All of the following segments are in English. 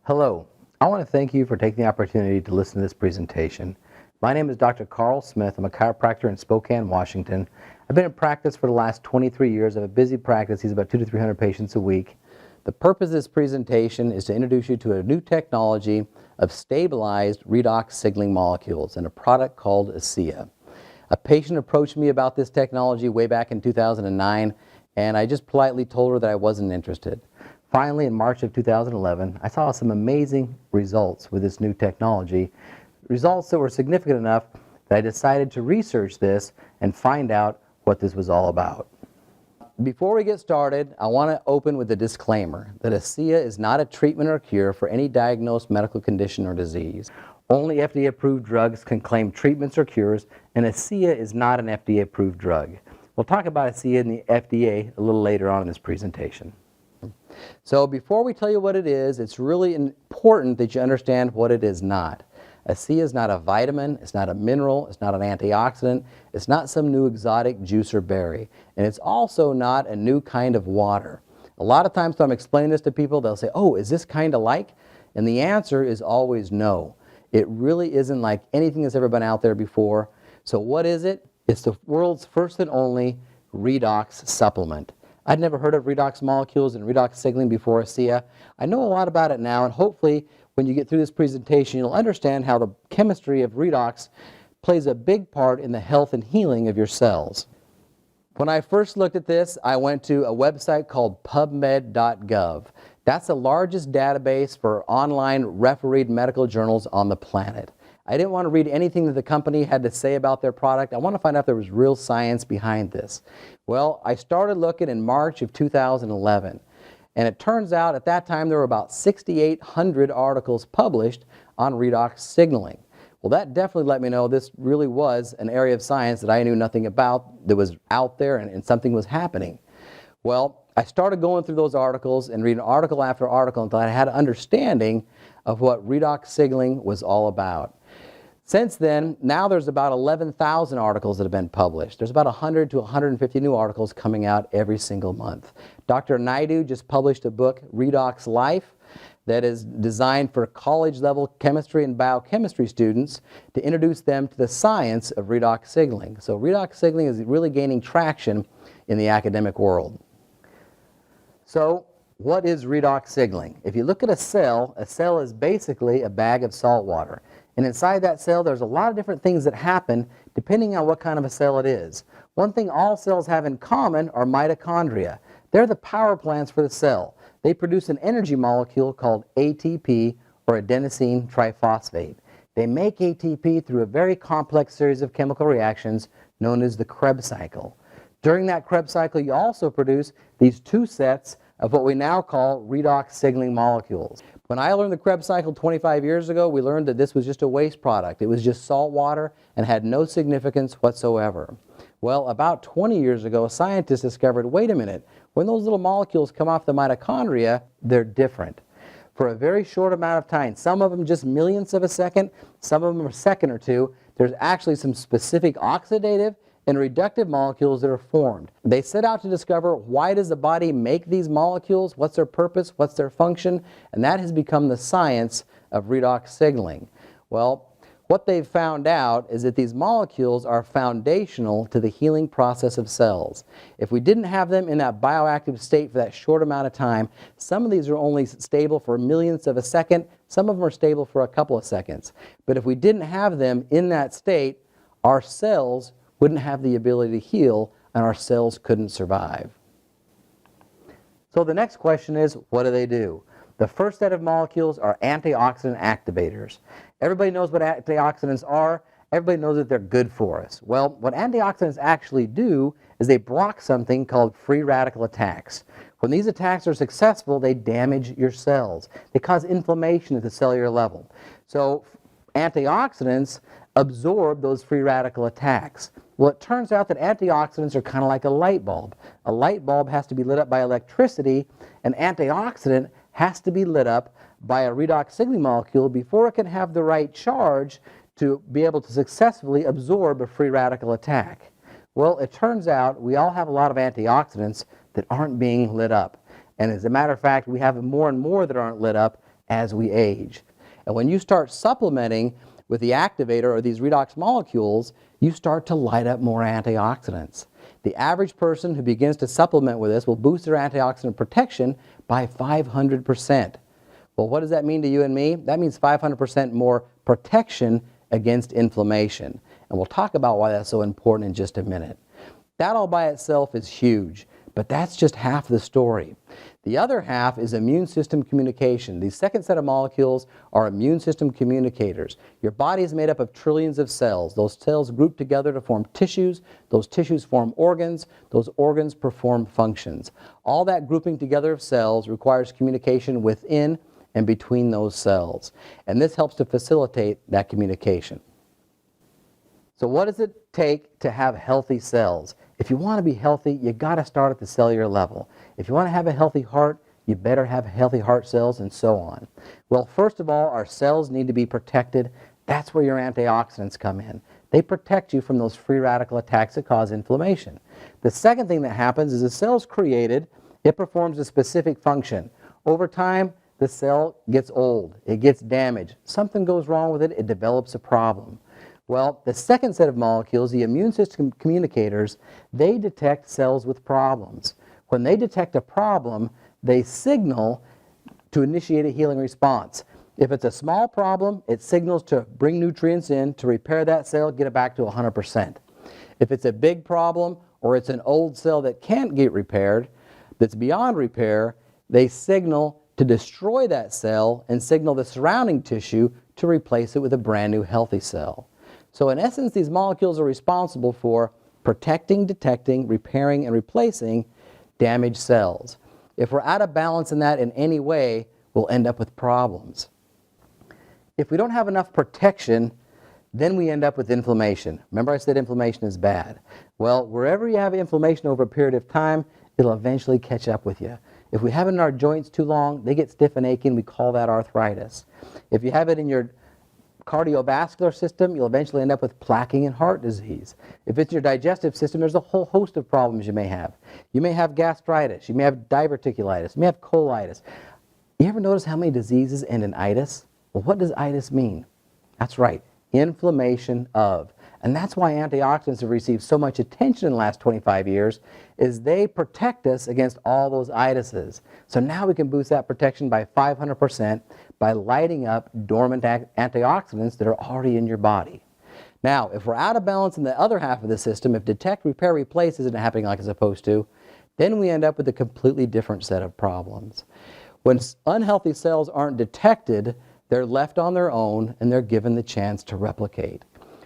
Hello. I want to thank you for taking the opportunity to listen to this presentation. My name is Dr. Karl Smith. I'm a chiropractor in Spokane, Washington. I've been in practice for the last 23 years. I have a busy practice. He's about 200 to 300 patients a week. The purpose of this presentation is to introduce you to a new technology of stabilized redox signaling molecules and a product called ASEA. A patient approached me about this technology way back in 2009, and I just politely told her that I wasn't interested. Finally, in March of 2011, I saw some amazing results with this new technology, results that were significant enough that I decided to research this and find out what this was all about. Before we get started, I want to open with a disclaimer that ASEA is not a treatment or cure for any diagnosed medical condition or disease. Only FDA-approved drugs can claim treatments or cures, and ASEA is not an FDA-approved drug. We'll talk about ASEA and the FDA a little later on in this presentation. So before we tell you what it is, it's really important that you understand what it is not. ASEA is not a vitamin, it's not a mineral, it's not an antioxidant, it's not some new exotic juice or berry, and it's also not a new kind of water. A lot of times when I'm explaining this to people, they'll say, oh, is this kind of like? And the answer is always no. It really isn't like anything that's ever been out there before. So what is it? It's the world's first and only redox supplement. I'd never heard of redox molecules and redox signaling before ASEA. I know a lot about it now, and hopefully when you get through this presentation, you'll understand how the chemistry of redox plays a big part in the health and healing of your cells. When I first looked at this, I went to a website called pubmed.gov. That's the largest database for online refereed medical journals on the planet. I didn't want to read anything that the company had to say about their product. I want to find out if there was real science behind this. Well, I started looking in March of 2011, and it turns out at that time there were about 6,800 articles published on redox signaling. Well, that definitely let me know this really was an area of science that I knew nothing about, that was out there and something was happening. Well, I started going through those articles and reading article after article until I had an understanding of what redox signaling was all about. Since then, now there's about 11,000 articles that have been published. There's about 100 to 150 new articles coming out every single month. Dr. Naidu just published a book, Redox Life, that is designed for college-level chemistry and biochemistry students to introduce them to the science of redox signaling. So redox signaling is really gaining traction in the academic world. So what is redox signaling? If you look at a cell is basically a bag of salt water. And inside that cell, there's a lot of different things that happen depending on what kind of a cell it is. One thing all cells have in common are mitochondria. They're the power plants for the cell. They produce an energy molecule called ATP, or adenosine triphosphate. They make ATP through a very complex series of chemical reactions known as the Krebs cycle. During that Krebs cycle, you also produce these two sets of what we now call redox signaling molecules. When I learned the Krebs cycle 25 years ago, we learned that this was just a waste product. It was just salt water and had no significance whatsoever. Well, about 20 years ago, scientists discovered, wait a minute, when those little molecules come off the mitochondria, they're different. For a very short amount of time, some of them just millionths of a second, some of them a second or two, there's actually some specific oxidative and reductive molecules that are formed. They set out to discover, why does the body make these molecules, what's their purpose, what's their function, and that has become the science of redox signaling. Well, what they've found out is that these molecules are foundational to the healing process of cells. If we didn't have them in that bioactive state for that short amount of time, some of these are only stable for millionths of a second, some of them are stable for a couple of seconds. But if we didn't have them in that state, our cells wouldn't have the ability to heal, and our cells couldn't survive. So the next question is, what do they do? The first set of molecules are antioxidant activators. Everybody knows what antioxidants are. Everybody knows that they're good for us. Well, what antioxidants actually do is they block something called free radical attacks. When these attacks are successful, they damage your cells. They cause inflammation at the cellular level. So antioxidants absorb those free radical attacks. Well, it turns out that antioxidants are kind of like a light bulb. A light bulb has to be lit up by electricity. An antioxidant has to be lit up by a redox signaling molecule before it can have the right charge to be able to successfully absorb a free radical attack. Well, it turns out we all have a lot of antioxidants that aren't being lit up. And as a matter of fact, we have more and more that aren't lit up as we age. And when you start supplementing with the activator or these redox molecules, you start to light up more antioxidants. The average person who begins to supplement with this will boost their antioxidant protection by 500%. Well, what does that mean to you and me? That means 500% more protection against inflammation. And we'll talk about why that's so important in just a minute. That all by itself is huge, but that's just half the story. The other half is immune system communication. The second set of molecules are immune system communicators. Your body is made up of trillions of cells. Those cells group together to form tissues. Those tissues form organs. Those organs perform functions. All that grouping together of cells requires communication within and between those cells. And this helps to facilitate that communication. So what does it take to have healthy cells? If you want to be healthy, you got to start at the cellular level. If you want to have a healthy heart, you better have healthy heart cells, and so on. Well, first of all, our cells need to be protected. That's where your antioxidants come in. They protect you from those free radical attacks that cause inflammation. The second thing that happens is the cell's created, it performs a specific function. Over time, the cell gets old, it gets damaged. Something goes wrong with it, it develops a problem. Well, the second set of molecules, the immune system communicators, they detect cells with problems. When they detect a problem, they signal to initiate a healing response. If it's a small problem, it signals to bring nutrients in to repair that cell, get it back to 100%. If it's a big problem or it's an old cell that can't get repaired, that's beyond repair, they signal to destroy that cell and signal the surrounding tissue to replace it with a brand new healthy cell. So in essence, these molecules are responsible for protecting, detecting, repairing, and replacing damaged cells. If we're out of balance in that in any way, we'll end up with problems. If we don't have enough protection, then we end up with inflammation. Remember I said inflammation is bad. Well, wherever you have inflammation over a period of time, it'll eventually catch up with you. If we have it in our joints too long, they get stiff and aching. We call that arthritis. If you have it in your cardiovascular system, you'll eventually end up with plaquing and heart disease. If it's your digestive system, there's a whole host of problems you may have. You may have gastritis, you may have diverticulitis, you may have colitis. You ever notice how many diseases end in itis? Well, what does itis mean? That's right, inflammation of. And that's why antioxidants have received so much attention in the last 25 years, is they protect us against all those itises. So now we can boost that protection by 500% by lighting up dormant antioxidants that are already in your body. Now, if we're out of balance in the other half of the system, if detect, repair, replace isn't happening like it's supposed to, then we end up with a completely different set of problems. When unhealthy cells aren't detected, they're left on their own and they're given the chance to replicate.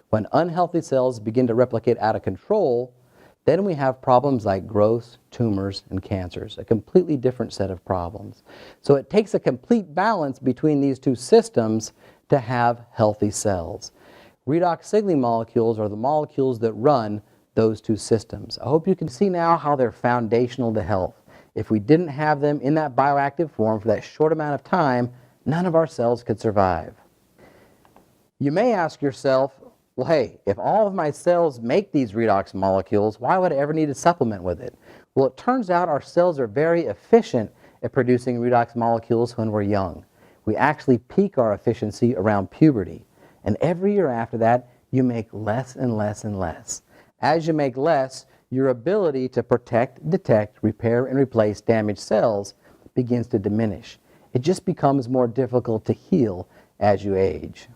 When unhealthy cells begin to replicate out of control, then we have problems like growths, tumors, and cancers, a completely different set of problems. So it takes a complete balance between these two systems to have healthy cells. Redox signaling molecules are the molecules that run those two systems. I hope you can see now how they're foundational to health. If we didn't have them in that bioactive form for that short amount of time, none of our cells could survive. You may ask yourself, well, hey, if all of my cells make these redox molecules, why would I ever need to supplement with it? Well, it turns out our cells are very efficient at producing redox molecules when we're young. We actually peak our efficiency around puberty. And every year after that, you make less and less and less. As you make less, your ability to protect, detect, repair, and replace damaged cells begins to diminish. It just becomes more difficult to heal as you age.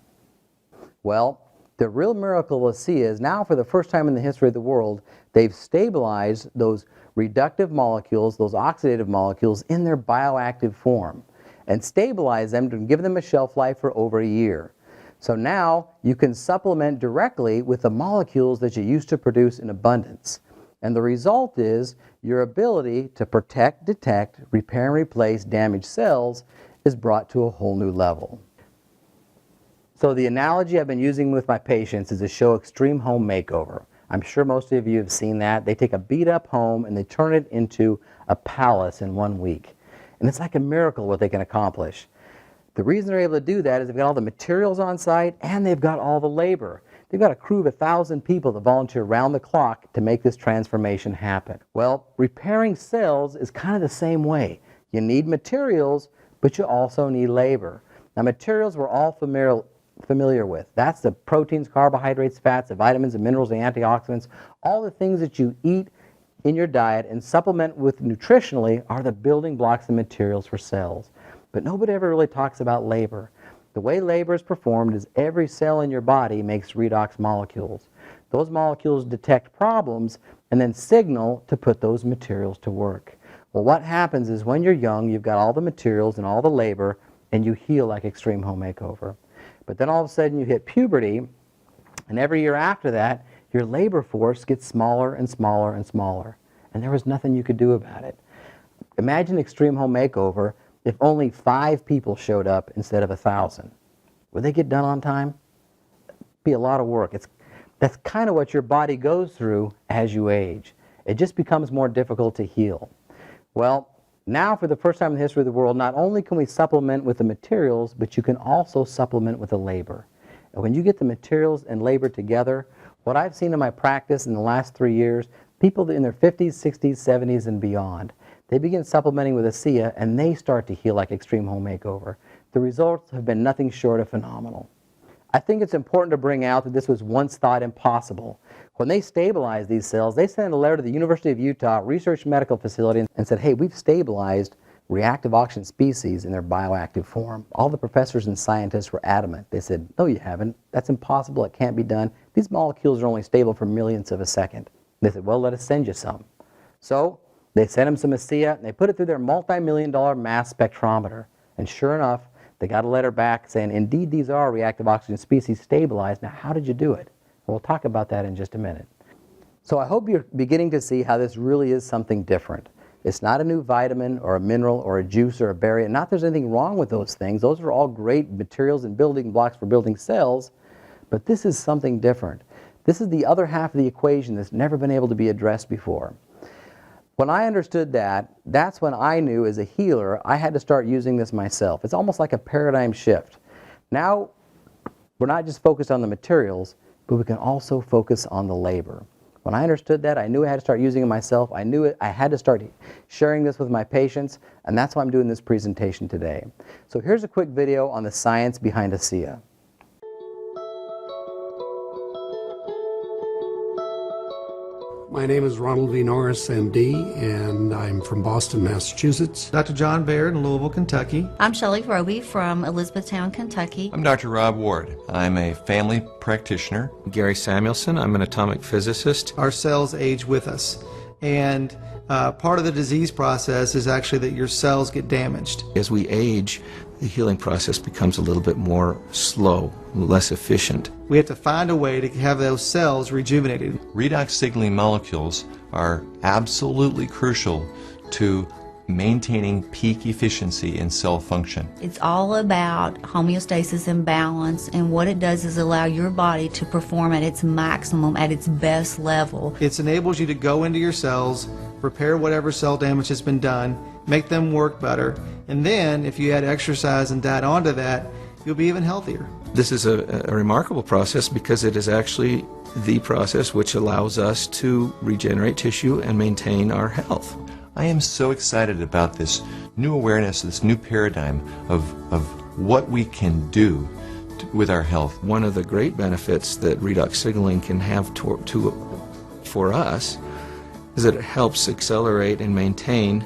Well, the real miracle of ASEA is now, for the first time in the history of the world, they've stabilized those reductive molecules, those oxidative molecules, in their bioactive form and stabilize them to give them a shelf life for over a year. So now you can supplement directly with the molecules that you used to produce in abundance. And the result is your ability to protect, detect, repair, and replace damaged cells is brought to a whole new level. So the analogy I've been using with my patients is to show extreme home makeover. I'm sure most of you have seen that. They take a beat-up home and they turn it into a palace in 1 week. And it's like a miracle what they can accomplish. The reason they're able to do that is they've got all the materials on site and they've got all the labor. They've got a crew of 1,000 people that volunteer around the clock to make this transformation happen. Well, repairing cells is kind of the same way. You need materials, but you also need labor. Now, materials we're all familiar with. That's the proteins, carbohydrates, fats, the vitamins, the minerals, the antioxidants, all the things that you eat in your diet and supplement with nutritionally are the building blocks and materials for cells. But nobody ever really talks about labor. The way labor is performed is every cell in your body makes redox molecules. Those molecules detect problems and then signal to put those materials to work. Well, what happens is when you're young, you've got all the materials and all the labor, and you heal like Extreme Home Makeover. But then all of a sudden you hit puberty, and every year after that, your labor force gets smaller and smaller and smaller, and there was nothing you could do about it. Imagine Extreme Home Makeover if only 5 people showed up instead of 1,000. Would they get done on time? It'd be a lot of work. That's kind of what your body goes through as you age. It just becomes more difficult to heal. Well, now for the first time in the history of the world, not only can we supplement with the materials, but you can also supplement with the labor. And when you get the materials and labor together, what I've seen in my practice in the last 3 years, people in their 50s, 60s, 70s, and beyond, they begin supplementing with ASEA and they start to heal like Extreme Home Makeover. The results have been nothing short of phenomenal. I think it's important to bring out that this was once thought impossible. When they stabilized these cells, they sent a letter to the University of Utah Research Medical Facility and said, hey, we've stabilized reactive oxygen species in their bioactive form. All the professors and scientists were adamant. They said, no, you haven't. That's impossible. It can't be done. These molecules are only stable for millionths of a second. They said, well, let us send you some. So they sent them some ASEA, and they put it through their multi-million-dollar mass spectrometer. And sure enough, they got a letter back saying, indeed, these are reactive oxygen species stabilized. Now, how did you do it? We'll talk about that in just a minute. So I hope you're beginning to see how this really is something different. It's not a new vitamin or a mineral or a juice or a berry. And not that there's anything wrong with those things. Those are all great materials and building blocks for building cells. But this is something different. This is the other half of the equation that's never been able to be addressed before. When I understood that, that's when I knew as a healer I had to start using this myself. It's almost like a paradigm shift. Now, we're not just focused on the materials, but we can also focus on the labor. When I understood that, I knew I had to start using it myself. I knew I had to start sharing this with my patients, and that's why I'm doing this presentation today. So here's a quick video on the science behind ASEA. My name is Ronald V. Norris, MD, and I'm from Boston, Massachusetts. Dr. John Baird in Louisville, Kentucky. I'm Shelley Roby from Elizabethtown, Kentucky. I'm Dr. Rob Ward. I'm a family practitioner. Gary Samuelson. I'm an atomic physicist. Our cells age with us, and part of the disease process is actually that your cells get damaged. As we age, the healing process becomes a little bit more slow, less efficient. We have to find a way to have those cells rejuvenated. Redox signaling molecules are absolutely crucial to maintaining peak efficiency in cell function. It's all about homeostasis and balance, and what it does is allow your body to perform at its maximum, at its best level. It enables you to go into your cells, repair whatever cell damage has been done, make them work better, and then if you add exercise and diet onto that, you'll be even healthier. This is a remarkable process because it is actually the process which allows us to regenerate tissue and maintain our health. I am so excited about this new awareness, this new paradigm of what we can do with our health. One of the great benefits that redox signaling can have for us is that it helps accelerate and maintain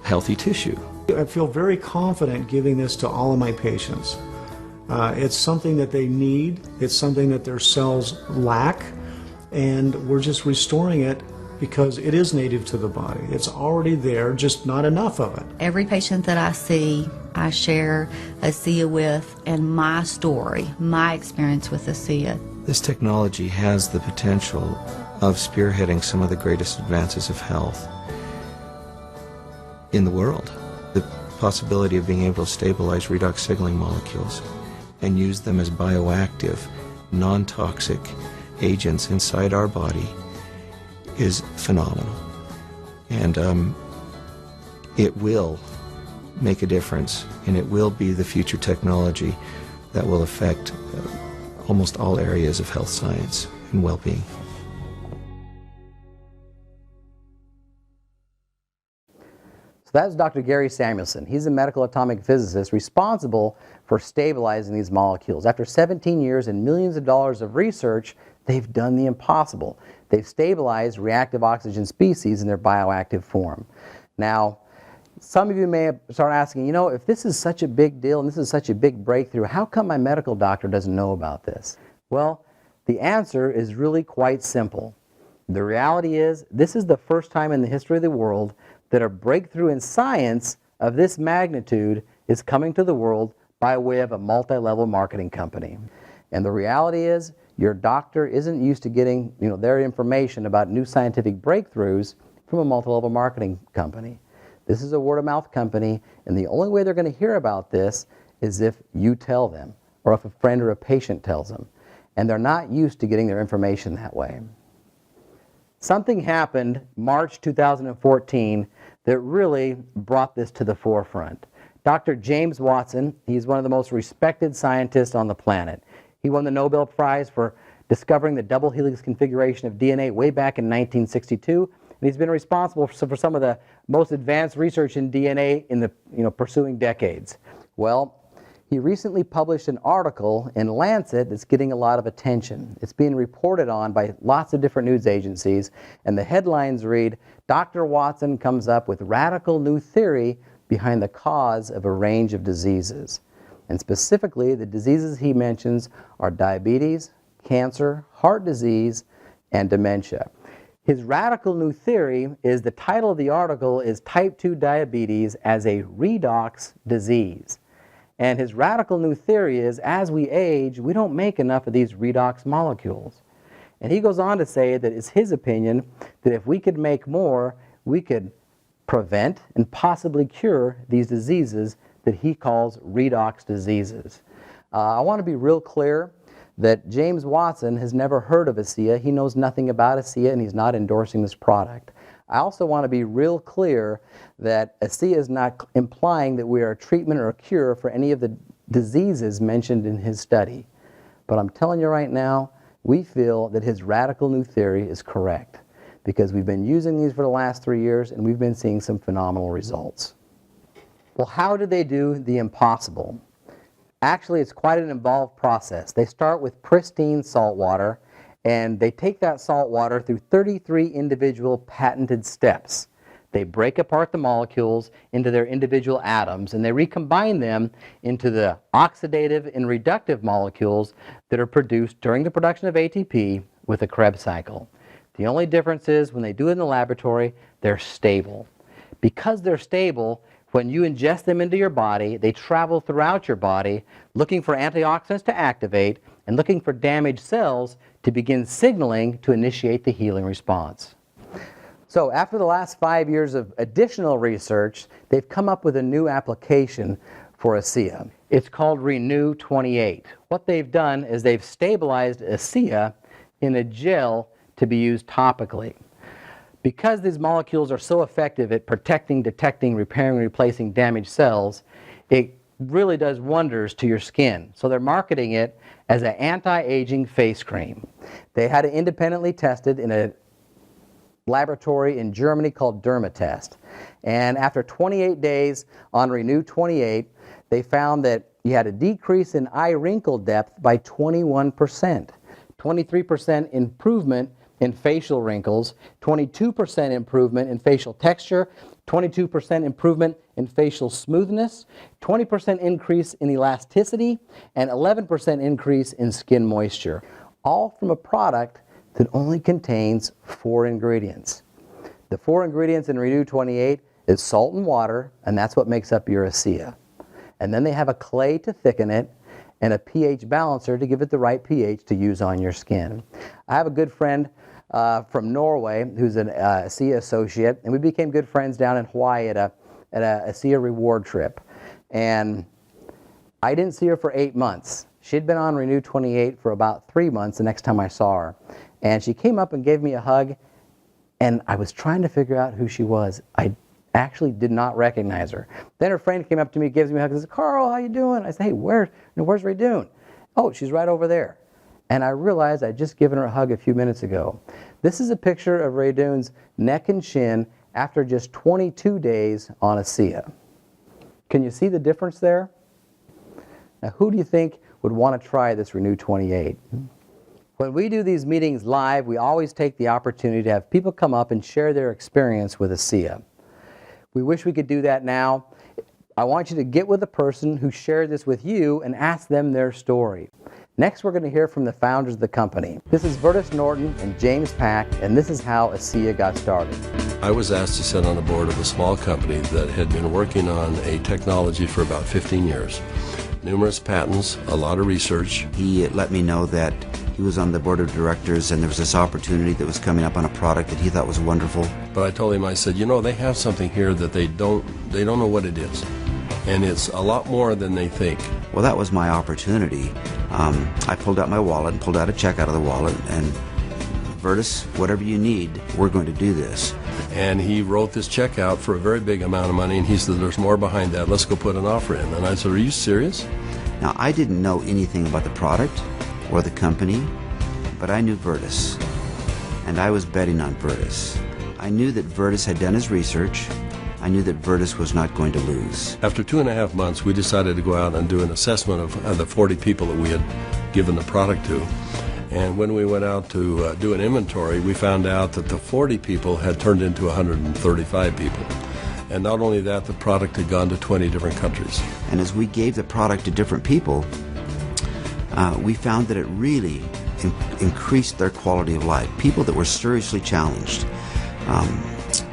healthy tissue. I feel very confident giving this to all of my patients. It's something that they need, it's something that their cells lack, and we're just restoring it because it is native to the body. It's already there, just not enough of it. Every patient that I see, I share ASEA with, and my story, my experience with ASEA. This technology has the potential of spearheading some of the greatest advances of health in the world. The possibility of being able to stabilize redox signaling molecules and use them as bioactive, non-toxic agents inside our body is phenomenal. And it will make a difference, and it will be the future technology that will affect almost all areas of health science and well-being. So that's Dr. Gary Samuelson. He's a medical atomic physicist responsible for stabilizing these molecules. After 17 years and millions of dollars of research, they've done the impossible. They've stabilized reactive oxygen species in their bioactive form. Now, some of you may start asking, if this is such a big deal and this is such a big breakthrough, how come my medical doctor doesn't know about this? Well, the answer is really quite simple. The reality is, this is the first time in the history of the world that a breakthrough in science of this magnitude is coming to the world by way of a multi-level marketing company. And the reality is, your doctor isn't used to getting their information about new scientific breakthroughs from a multi-level marketing company. This is a word-of-mouth company, and the only way they're going to hear about this is if you tell them, or if a friend or a patient tells them. And they're not used to getting their information that way. Something happened March 2014 that really brought this to the forefront. Dr. James Watson, he's one of the most respected scientists on the planet. He won the Nobel Prize for discovering the double helix configuration of DNA way back in 1962, and he's been responsible for some of the most advanced research in DNA in the pursuing decades. Well, he recently published an article in Lancet that's getting a lot of attention. It's being reported on by lots of different news agencies, and the headlines read, "Dr. Watson comes up with radical new theory behind the cause of a range of diseases." And specifically, the diseases he mentions are diabetes, cancer, heart disease, and dementia. His radical new theory is, the title of the article is Type 2 Diabetes as a Redox Disease. And his radical new theory is, as we age, we don't make enough of these redox molecules. And he goes on to say that it's his opinion that if we could make more, we could prevent and possibly cure these diseases that he calls redox diseases. I want to be real clear that James Watson has never heard of ASEA. He knows nothing about ASEA, and he's not endorsing this product. I also want to be real clear that ASEA is not implying that we are a treatment or a cure for any of the diseases mentioned in his study. But I'm telling you right now, we feel that his radical new theory is correct, because we've been using these for the last 3 years and we've been seeing some phenomenal results. Well, how do they do the impossible? Actually, it's quite an involved process. They start with pristine salt water, and they take that salt water through 33 individual patented steps. They break apart the molecules into their individual atoms, and they recombine them into the oxidative and reductive molecules that are produced during the production of ATP with a Krebs cycle. The only difference is, when they do it in the laboratory, they're stable. Because they're stable, when you ingest them into your body, they travel throughout your body looking for antioxidants to activate and looking for damaged cells to begin signaling to initiate the healing response. So after the last 5 years of additional research, they've come up with a new application for ASEA. It's called Renew 28. What they've done is they've stabilized ASEA in a gel to be used topically. Because these molecules are so effective at protecting, detecting, repairing, and replacing damaged cells, it really does wonders to your skin. So they're marketing it as an anti-aging face cream. They had it independently tested in a laboratory in Germany called Dermatest. And after 28 days on Renew 28, they found that you had a decrease in eye wrinkle depth by 21%, 23% improvement in facial wrinkles, 22% improvement in facial texture, 22% improvement in facial smoothness, 20% increase in elasticity, and 11% increase in skin moisture, all from a product that only contains 4 ingredients. The 4 ingredients in Renew 28 is salt and water, and that's what makes up your ASEA. And then they have a clay to thicken it, and a pH balancer to give it the right pH to use on your skin. I have a good friend from Norway who's an ASEA associate, and we became good friends down in Hawaii at a ASEA reward trip. And I didn't see her for 8 months. She'd been on Renew 28 for about 3 months the next time I saw her. And she came up and gave me a hug, and I was trying to figure out who she was. I actually did not recognize her. Then her friend came up to me, gives me a hug, and says, "Karl, how you doing?" I said, "Hey, where's Raydoon?" "Oh, she's right over there." And I realized I'd just given her a hug a few minutes ago. This is a picture of Raydoon's neck and chin after just 22 days on ASEA. Can you see the difference there? Now, who do you think would want to try this Renew 28? When we do these meetings live, we always take the opportunity to have people come up and share their experience with ASEA. We wish we could do that now. I want you to get with the person who shared this with you and ask them their story. Next, we're going to hear from the founders of the company. This is Vertus Norton and James Pack, and this is how ASEA got started. I was asked to sit on the board of a small company that had been working on a technology for about 15 years. Numerous patents, a lot of research. He let me know that he was on the board of directors and there was this opportunity that was coming up on a product that he thought was wonderful. But I told him, I said, you know, they have something here that they don't know what it is. And it's a lot more than they think. Well, that was my opportunity. I pulled out my wallet and pulled out a check out of the wallet and, Vertus, whatever you need, we're going to do this. And he wrote this check out for a very big amount of money, and he said, there's more behind that, let's go put an offer in. And I said, are you serious? Now, I didn't know anything about the product or the company, but I knew Vertus, and I was betting on Vertus. I knew that Vertus had done his research. I knew that Vertus was not going to lose. After 2.5 months, we decided to go out and do an assessment of the 40 people that we had given the product to. And when we went out to do an inventory, we found out that the 40 people had turned into 135 people. And not only that, the product had gone to 20 different countries. And as we gave the product to different people, we found that it really increased their quality of life. People that were seriously challenged.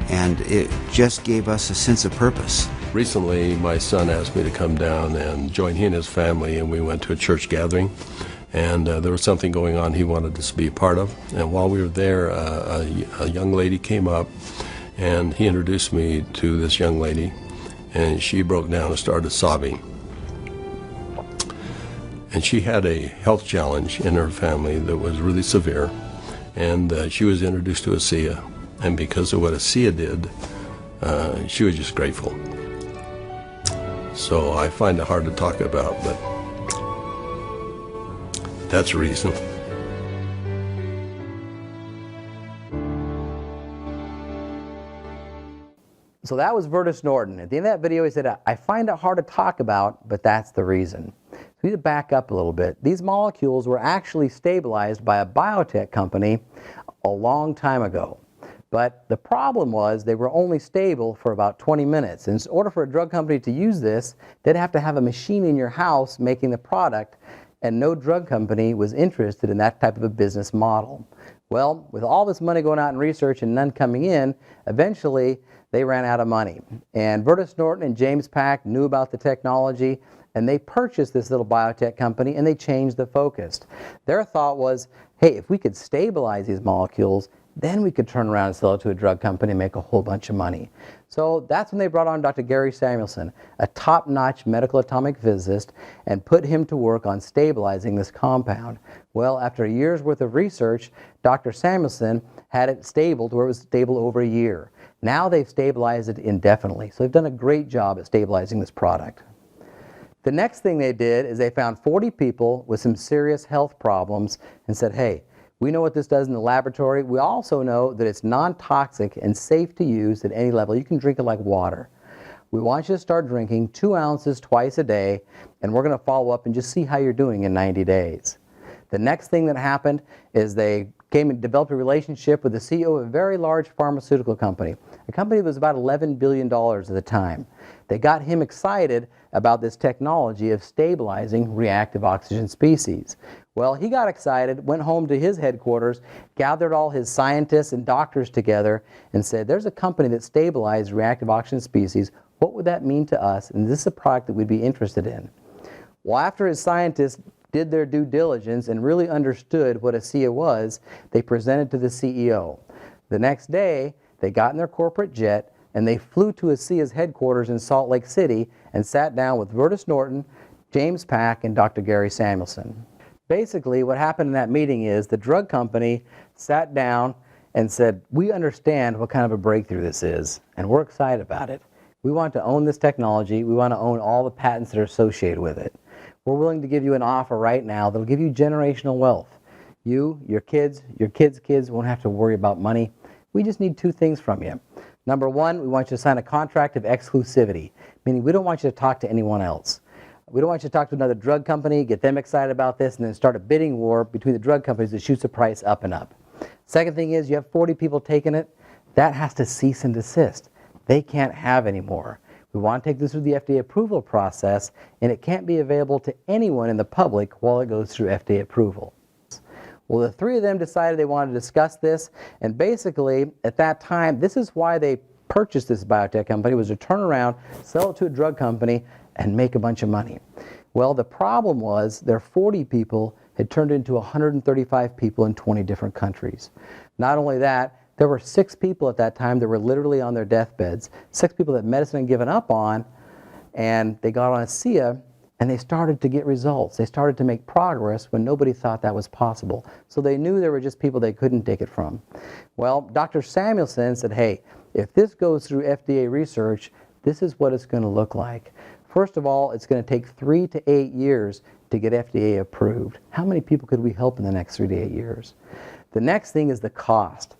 And it just gave us a sense of purpose. Recently, my son asked me to come down and join he and his family, and we went to a church gathering. And there was something going on he wanted us to be a part of. And while we were there, a young lady came up, and he introduced me to this young lady, and she broke down and started sobbing. And she had a health challenge in her family that was really severe, and she was introduced to ASEA. And because of what ASEA did, she was just grateful. So I find it hard to talk about, but that's the reason. So that was Vertus Norton. At the end of that video, he said, I find it hard to talk about, but that's the reason. So we need to back up a little bit. These molecules were actually stabilized by a biotech company a long time ago. But the problem was they were only stable for about 20 minutes. And in order for a drug company to use this, they'd have to have a machine in your house making the product, and no drug company was interested in that type of a business model. Well, with all this money going out in research and none coming in, eventually they ran out of money. And Vertus Norton and James Pack knew about the technology, and they purchased this little biotech company, and they changed the focus. Their thought was, hey, if we could stabilize these molecules, then we could turn around and sell it to a drug company and make a whole bunch of money. So that's when they brought on Dr. Gary Samuelson, a top-notch medical atomic physicist, and put him to work on stabilizing this compound. Well, after a year's worth of research, Dr. Samuelson had it stable to where it was stable over a year. Now they've stabilized it indefinitely. So they've done a great job at stabilizing this product. The next thing they did is they found 40 people with some serious health problems and said, hey, we know what this does in the laboratory. We also know that it's non-toxic and safe to use at any level. You can drink it like water. We want you to start drinking 2 ounces twice a day, and we're going to follow up and just see how you're doing in 90 days. The next thing that happened is they came and developed a relationship with the CEO of a very large pharmaceutical company. The company was about $11 billion at the time. They got him excited about this technology of stabilizing reactive oxygen species. Well, he got excited, went home to his headquarters, gathered all his scientists and doctors together, and said, there's a company that stabilizes reactive oxygen species. What would that mean to us? And this is a product that we'd be interested in. Well, after his scientists did their due diligence and really understood what ASEA was, they presented to the CEO. The next day, they got in their corporate jet and they flew to ASEA's headquarters in Salt Lake City and sat down with Vertus Norton, James Pack, and Dr. Gary Samuelson. Basically, what happened in that meeting is the drug company sat down and said, we understand what kind of a breakthrough this is, and we're excited about it. We want to own this technology. We want to own all the patents that are associated with it. We're willing to give you an offer right now that'll give you generational wealth. You, your kids' kids won't have to worry about money. We just need 2 things from you. Number one, we want you to sign a contract of exclusivity, meaning we don't want you to talk to anyone else. We don't want you to talk to another drug company, get them excited about this, and then start a bidding war between the drug companies that shoots the price up and up. Second thing is, you have 40 people taking it, that has to cease and desist. They can't have any more. We want to take this through the FDA approval process, and it can't be available to anyone in the public while it goes through FDA approval. Well, the three of them decided they wanted to discuss this, and basically, at that time, this is why they purchased this biotech company, was to turn around, sell it to a drug company, and make a bunch of money. Well, the problem was their 40 people had turned into 135 people in 20 different countries. Not only that, there were 6 people at that time that were literally on their deathbeds, 6 people that medicine had given up on, and they got on ASEA, and they started to get results. They started to make progress when nobody thought that was possible. So they knew there were just people they couldn't take it from. Well, Dr. Samuelson said, hey, if this goes through FDA research, this is what it's going to look like. First of all, it's going to take 3 to 8 years to get FDA approved. How many people could we help in the next 3 to 8 years? The next thing is the cost.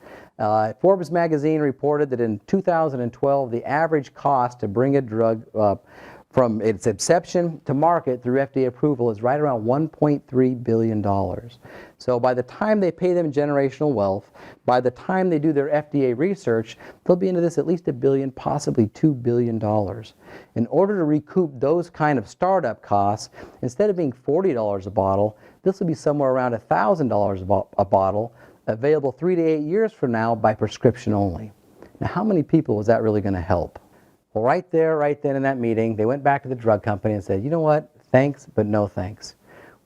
Forbes magazine reported that in 2012, the average cost to bring a drug from its inception to market through FDA approval is right around $1.3 billion. So by the time they pay them generational wealth, by the time they do their FDA research, they'll be into this at least $1 billion, possibly $2 billion. In order to recoup those kind of startup costs, instead of being $40 a bottle, this will be somewhere around $1,000 a bottle, available 3 to 8 years from now by prescription only. Now, how many people is that really going to help? Well, right there, right then in that meeting, they went back to the drug company and said, you know what, thanks, but no thanks.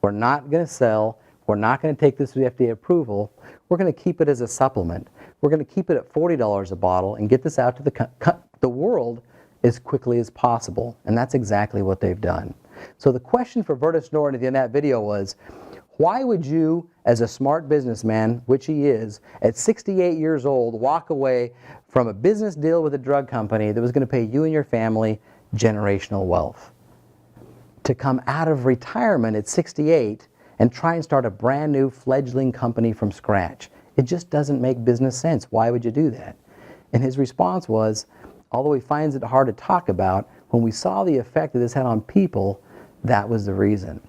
We're not going to sell. We're not going to take this to the FDA approval. We're going to keep it as a supplement. We're going to keep it at $40 a bottle and get this out to the world as quickly as possible. And that's exactly what they've done. So the question for Vertus Norton at the end of that video was, why would you, as a smart businessman, which he is, at 68 years old, walk away from a business deal with a drug company that was going to pay you and your family generational wealth? To come out of retirement at 68 and try and start a brand new fledgling company from scratch. It just doesn't make business sense. Why would you do that? And his response was, although he finds it hard to talk about, when we saw the effect that this had on people, that was the reason.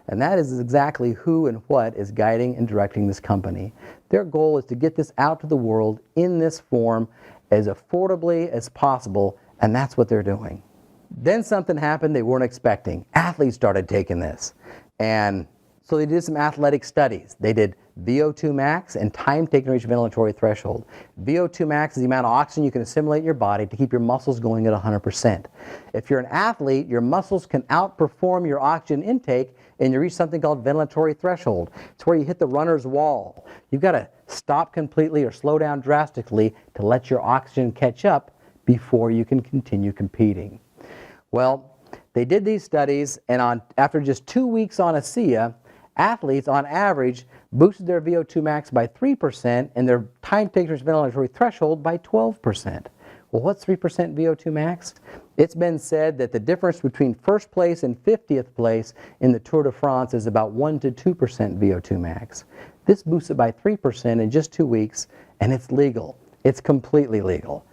And that is exactly who and what is guiding and directing this company. Their goal is to get this out to the world in this form as affordably as possible, and that's what they're doing. Then something happened they weren't expecting. Athletes started taking this. And so they did some athletic studies. They did VO2 max and time taken to reach ventilatory threshold. VO2 max is the amount of oxygen you can assimilate in your body to keep your muscles going at 100%. If you're an athlete, your muscles can outperform your oxygen intake and you reach something called ventilatory threshold. It's where you hit the runner's wall. You've got to stop completely or slow down drastically to let your oxygen catch up before you can continue competing. Well, they did these studies, and after just 2 weeks on ASEA, athletes on average boosted their VO2 max by 3% and their time taken to reach ventilatory threshold by 12%. Well, what's 3% VO2 max? It's been said that the difference between first place and 50th place in the Tour de France is about 1 to 2% VO2 max. This boosted by 3% in just 2 weeks, and it's legal. It's completely legal.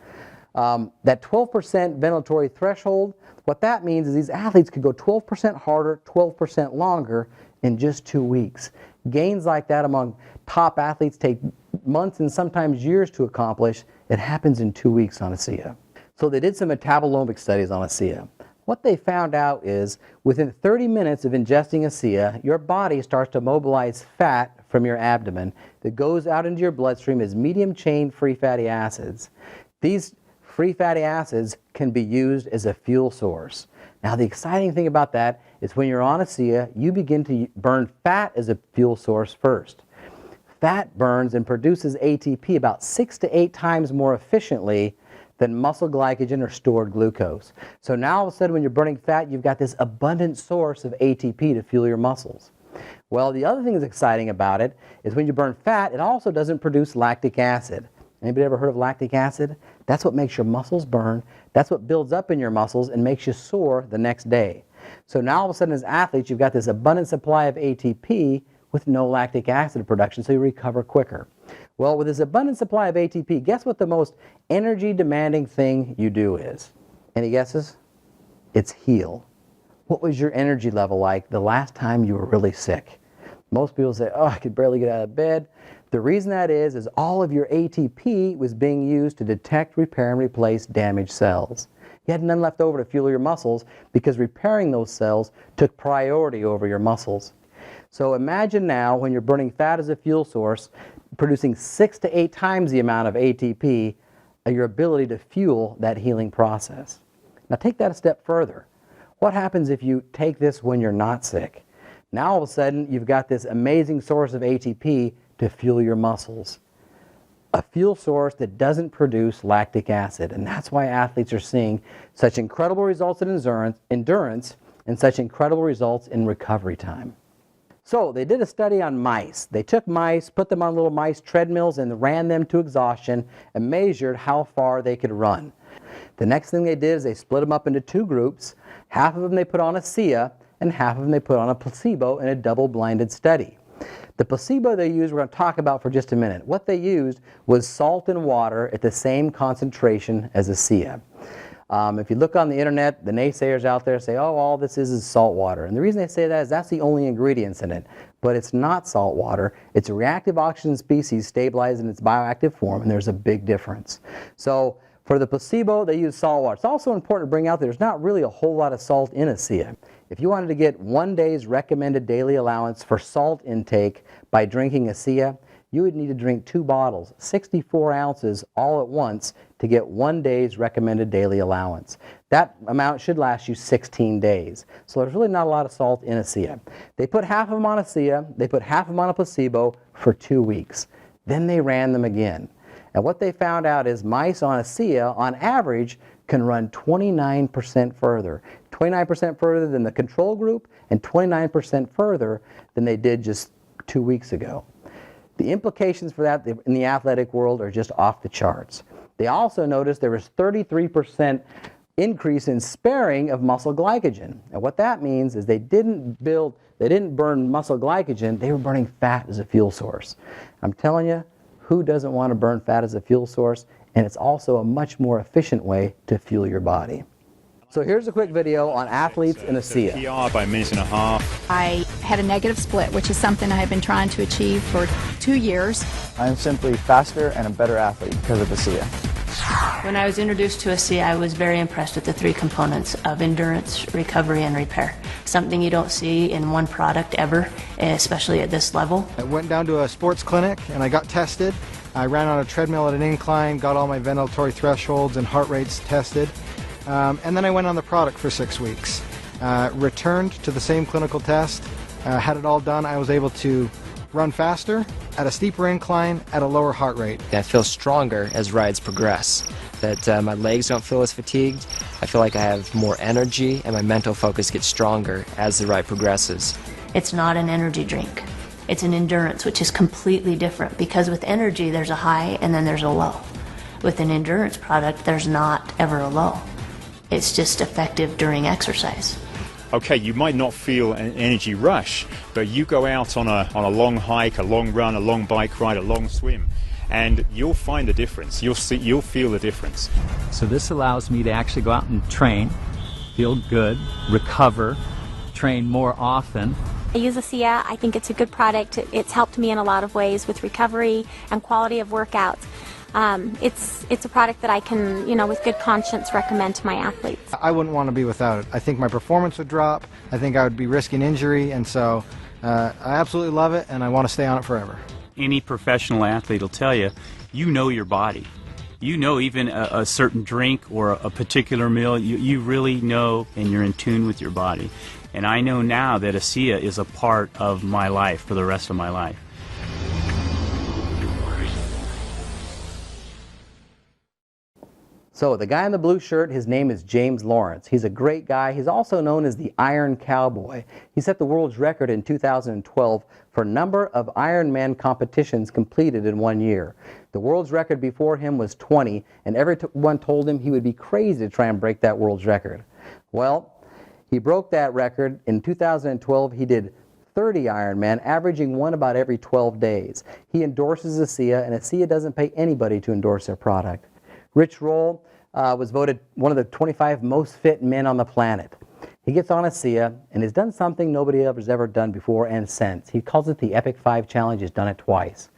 That 12% ventilatory threshold, what that means is these athletes could go 12% harder, 12% longer in just 2 weeks. Gains like that among top athletes take months and sometimes years to accomplish. It happens in 2 weeks on ASEA. So they did some metabolomic studies on ASEA. What they found out is within 30 minutes of ingesting ASEA, your body starts to mobilize fat from your abdomen that goes out into your bloodstream as medium-chain free fatty acids. These free fatty acids can be used as a fuel source. Now, the exciting thing about that is when you're on ASEA, you begin to burn fat as a fuel source first. Fat burns and produces ATP about 6 to 8 times more efficiently than muscle glycogen or stored glucose. So now all of a sudden when you're burning fat, you've got this abundant source of ATP to fuel your muscles. Well, the other thing that's exciting about it is when you burn fat, it also doesn't produce lactic acid. Anybody ever heard of lactic acid? That's what makes your muscles burn. That's what builds up in your muscles and makes you sore the next day. So now all of a sudden as athletes, you've got this abundant supply of ATP with no lactic acid production, so you recover quicker. Well, with this abundant supply of ATP, guess what the most energy demanding thing you do is? Any guesses? It's heal. What was your energy level like the last time you were really sick? Most people say, oh, I could barely get out of bed. The reason that is all of your ATP was being used to detect, repair, and replace damaged cells. You had none left over to fuel your muscles because repairing those cells took priority over your muscles. So imagine now when you're burning fat as a fuel source, producing 6 to 8 times the amount of ATP, your ability to fuel that healing process. Now take that a step further. What happens if you take this when you're not sick? Now all of a sudden you've got this amazing source of ATP to fuel your muscles. A fuel source that doesn't produce lactic acid, and that's why athletes are seeing such incredible results in endurance and such incredible results in recovery time. So they did a study on mice. They took mice, put them on little mice treadmills and ran them to exhaustion and measured how far they could run. The next thing they did is they split them up into 2 groups. Half of them they put on ASEA and half of them they put on a placebo in a double-blinded study. The placebo they used, we're going to talk about for just a minute. What they used was salt and water at the same concentration as ASEA. If you look on the internet, the naysayers out there say, oh, all this is salt water. And the reason they say that is that's the only ingredients in it. But it's not salt water. It's a reactive oxygen species stabilized in its bioactive form, and there's a big difference. So for the placebo, they use salt water. It's also important to bring out that there's not really a whole lot of salt in ASEA. If you wanted to get 1 day's recommended daily allowance for salt intake by drinking ASEA, you would need to drink 2 bottles, 64 ounces all at once to get 1 day's recommended daily allowance. That amount should last you 16 days. So there's really not a lot of salt in ASEA. They put half of them on ASEA, they put half of them on a placebo for 2 weeks. Then they ran them again. And what they found out is mice on ASEA, on average, can run 29% further. 29% further than the control group and 29% further than they did just 2 weeks ago. The implications for that in the athletic world are just off the charts. They also noticed there was 33% increase in sparing of muscle glycogen. And what that means is they didn't burn muscle glycogen, they were burning fat as a fuel source. I'm telling you, who doesn't want to burn fat as a fuel source? And it's also a much more efficient way to fuel your body. So here's a quick video on athletes in ASEA. PR by a minute and a half. I had a negative split, which is something I have been trying to achieve for 2 years. I'm simply faster and a better athlete because of ASEA. When I was introduced to ASEA, I was very impressed with the 3 components of endurance, recovery, and repair. Something you don't see in one product ever, especially at this level. I went down to a sports clinic and I got tested. I ran on a treadmill at an incline, got all my ventilatory thresholds and heart rates tested. And then I went on the product for 6 weeks. Returned to the same clinical test, had it all done. I was able to run faster, at a steeper incline, at a lower heart rate. I feel stronger as rides progress, that my legs don't feel as fatigued. I feel like I have more energy and my mental focus gets stronger as the ride progresses. It's not an energy drink. It's an endurance, which is completely different because with energy there's a high and then there's a low. With an endurance product there's not ever a low. It's just effective during exercise. Okay, you might not feel an energy rush, but you go out on a long hike, a long run, a long bike ride, a long swim, and you'll find the difference. You'll feel the difference. So this allows me to actually go out and train, feel good, recover, train more often. I use ASEA. I think it's a good product. It's helped me in a lot of ways with recovery and quality of workouts. It's a product that I can, with good conscience recommend to my athletes. I wouldn't want to be without it. I think my performance would drop. I think I would be risking injury, and so I absolutely love it, and I want to stay on it forever. Any professional athlete will tell you, you know your body. You know even a certain drink or a particular meal, you really know and you're in tune with your body. And I know now that ASEA is a part of my life for the rest of my life. So the guy in the blue shirt, his name is James Lawrence. He's a great guy. He's also known as the Iron Cowboy. He set the world's record in 2012 for number of Ironman competitions completed in 1 year. The world's record before him was 20, and everyone told him he would be crazy to try and break that world's record. Well, he broke that record. In 2012, he did 30 Ironman, averaging one about every 12 days. He endorses ASEA, and ASEA doesn't pay anybody to endorse their product. Rich Roll was voted one of the 25 most fit men on the planet. He gets on ASEA and has done something nobody else has ever done before and since. He calls it the Epic 5 Challenge. He's done it twice,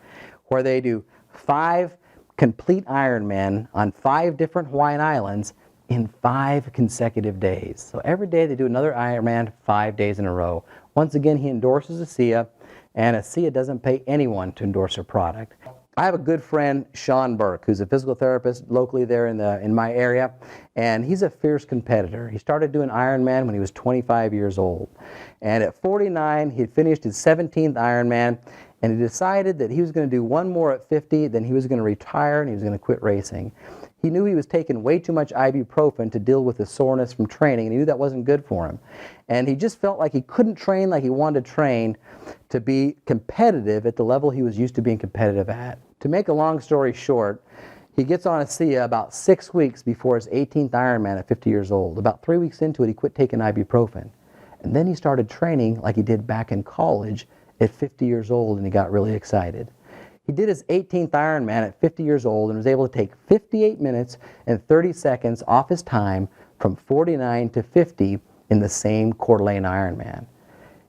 where they do 5 complete Ironman on 5 different Hawaiian islands in 5 consecutive days. So every day they do another Ironman 5 days in a row. Once again, he endorses ASEA, and ASEA doesn't pay anyone to endorse their product. I have a good friend, Sean Burke, who's a physical therapist locally there in my area, and he's a fierce competitor. He started doing Ironman when he was 25 years old. And at 49, he had finished his 17th Ironman, and he decided that he was going to do one more at 50, then he was going to retire and he was going to quit racing. He knew he was taking way too much ibuprofen to deal with the soreness from training, and he knew that wasn't good for him. And he just felt like he couldn't train like he wanted to train to be competitive at the level he was used to being competitive at. To make a long story short, he gets on ASEA about 6 weeks before his 18th Ironman at 50 years old. About 3 weeks into it, he quit taking ibuprofen. And then he started training like he did back in college at 50 years old, and he got really excited. He did his 18th Ironman at 50 years old and was able to take 58 minutes and 30 seconds off his time from 49 to 50 in the same Coeur d'Alene Ironman.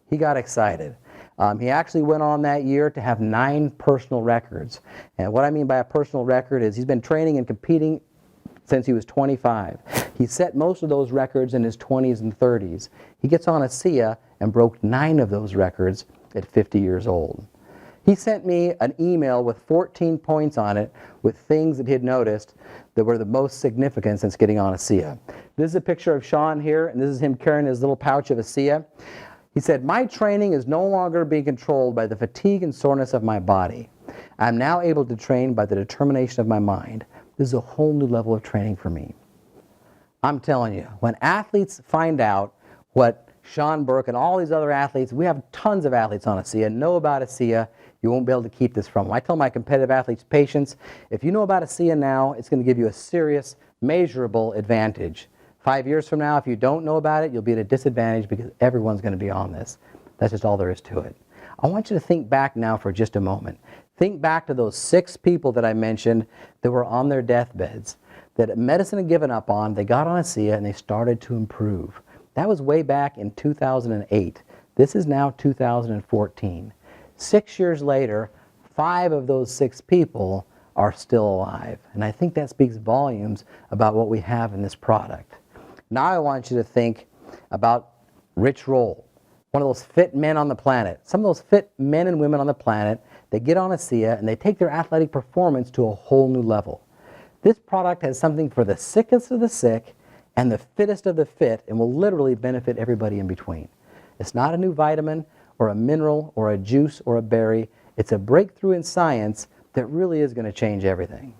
He got excited. He actually went on that year to have 9 personal records. And what I mean by a personal record is he's been training and competing since he was 25. He set most of those records in his 20s and 30s. He gets on ASEA and broke 9 of those records at 50 years old. He sent me an email with 14 points on it with things that he had noticed that were the most significant since getting on ASEA. This is a picture of Sean here, and this is him carrying his little pouch of ASEA. He said, "My training is no longer being controlled by the fatigue and soreness of my body. I'm now able to train by the determination of my mind. This is a whole new level of training for me." I'm telling you, when athletes find out what Sean Burke and all these other athletes, we have tons of athletes on ASEA, know about ASEA, you won't be able to keep this from them. I tell my competitive athletes, patients, if you know about ASEA now, it's going to give you a serious, measurable advantage. 5 years from now, if you don't know about it, you'll be at a disadvantage because everyone's going to be on this. That's just all there is to it. I want you to think back now for just a moment. Think back to those 6 people that I mentioned that were on their deathbeds, that medicine had given up on, they got on ASEA and they started to improve. That was way back in 2008. This is now 2014. 6 years later, 5 of those 6 people are still alive. And I think that speaks volumes about what we have in this product. Now I want you to think about Rich Roll, one of those fit men on the planet. Some of those fit men and women on the planet, they get on ASEA and they take their athletic performance to a whole new level. This product has something for the sickest of the sick and the fittest of the fit, and will literally benefit everybody in between. It's not a new vitamin or a mineral or a juice or a berry. It's a breakthrough in science that really is going to change everything.